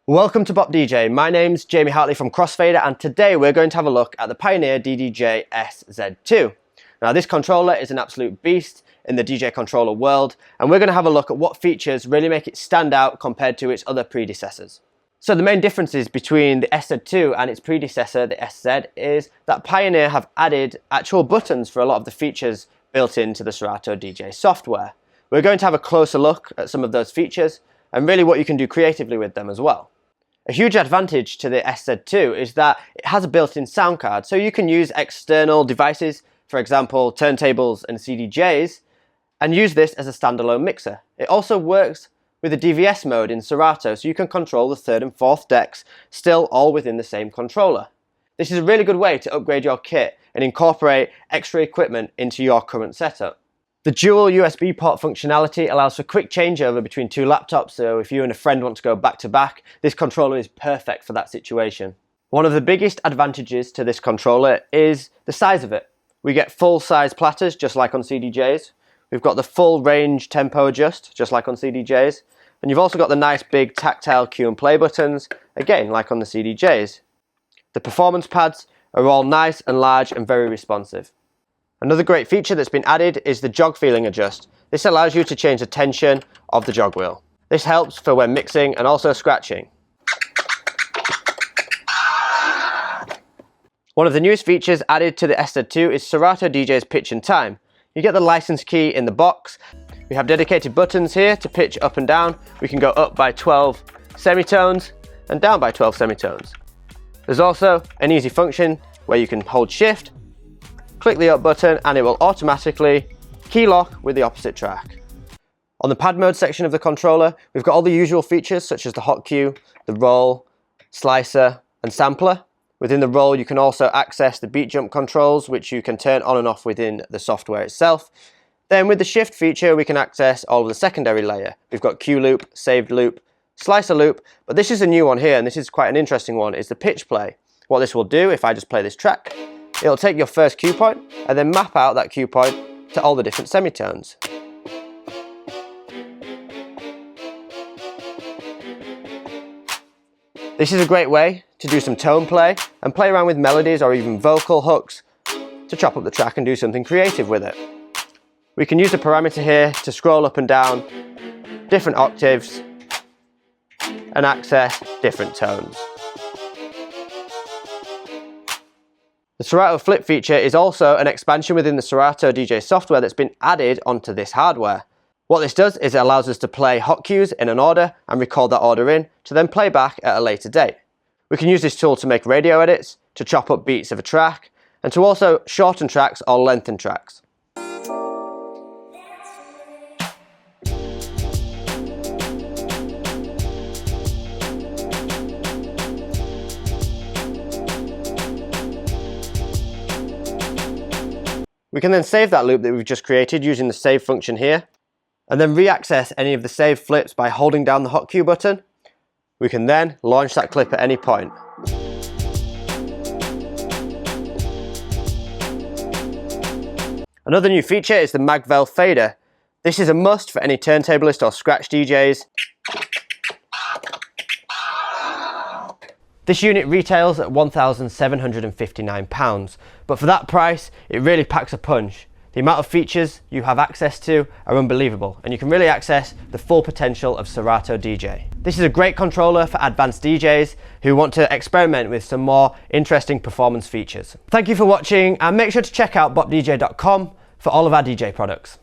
Welcome to Bop DJ. My name's Jamie Hartley from Crossfader, and today we're going to have a look at the Pioneer DDJ SZ2. Now this controller is an absolute beast in the DJ controller world, and we're going to have a look at what features really make it stand out compared to its other predecessors. So the main differences between the SZ2 and its predecessor, the SZ, is that Pioneer have added actual buttons for a lot of the features built into the Serato DJ software. We're going to have a closer look at some of those features and really what you can do creatively with them as well. A huge advantage to the SZ2 is that it has a built-in sound card, so you can use external devices, for example turntables and CDJs, and use this as a standalone mixer. It also works with the DVS mode in Serato, so you can control the third and fourth decks still all within the same controller. This is a really good way to upgrade your kit and incorporate extra equipment into your current setup. The dual USB port functionality allows for quick changeover between two laptops, so if you and a friend want to go back to back, this controller is perfect for that situation. One of the biggest advantages to this controller is the size of it. We get full size platters just like on CDJs. We've got the full range tempo adjust just like on CDJs, and you've also got the nice big tactile cue and play buttons, again like on the CDJs. The performance pads are all nice and large and very responsive. Another great feature that's been added is the jog feeling adjust. This allows you to change the tension of the jog wheel. This helps for when mixing and also scratching. One of the newest features added to the SZ2 is Serato DJ's pitch and time. You get the license key in the box. We have dedicated buttons here to pitch up and down. We can go up by 12 semitones and down by 12 semitones. There's also an easy function where you can hold shift, click the up button, and it will automatically key lock with the opposite track. On the pad mode section of the controller, we've got all the usual features such as the hot cue, the roll, slicer, and sampler. Within the roll, you can also access the beat jump controls, which you can turn on and off within the software itself. Then with the shift feature, we can access all of the secondary layer. We've got cue loop, saved loop, slicer loop, but this is a new one here, and this is quite an interesting one, is the pitch play. What this will do, if I just play this track, it'll take your first cue point and then map out that cue point to all the different semitones. This is a great way to do some tone play and play around with melodies or even vocal hooks to chop up the track and do something creative with it. We can use the parameter here to scroll up and down different octaves and access different tones. The Serato Flip feature is also an expansion within the Serato DJ software that's been added onto this hardware. What this does is it allows us to play hot cues in an order and record that order in to then play back at a later date. We can use this tool to make radio edits, to chop up beats of a track, and to also shorten tracks or lengthen tracks. We can then save that loop that we've just created using the save function here, and then re-access any of the saved flips by holding down the hot cue button. We can then launch that clip at any point. Another new feature is the Magwell Fader. This is a must for any turntablist or scratch DJs. This unit retails at £1,759, but for that price, it really packs a punch. The amount of features you have access to are unbelievable, and you can really access the full potential of Serato DJ. This is a great controller for advanced DJs who want to experiment with some more interesting performance features. Thank you for watching, and make sure to check out bopdj.com for all of our DJ products.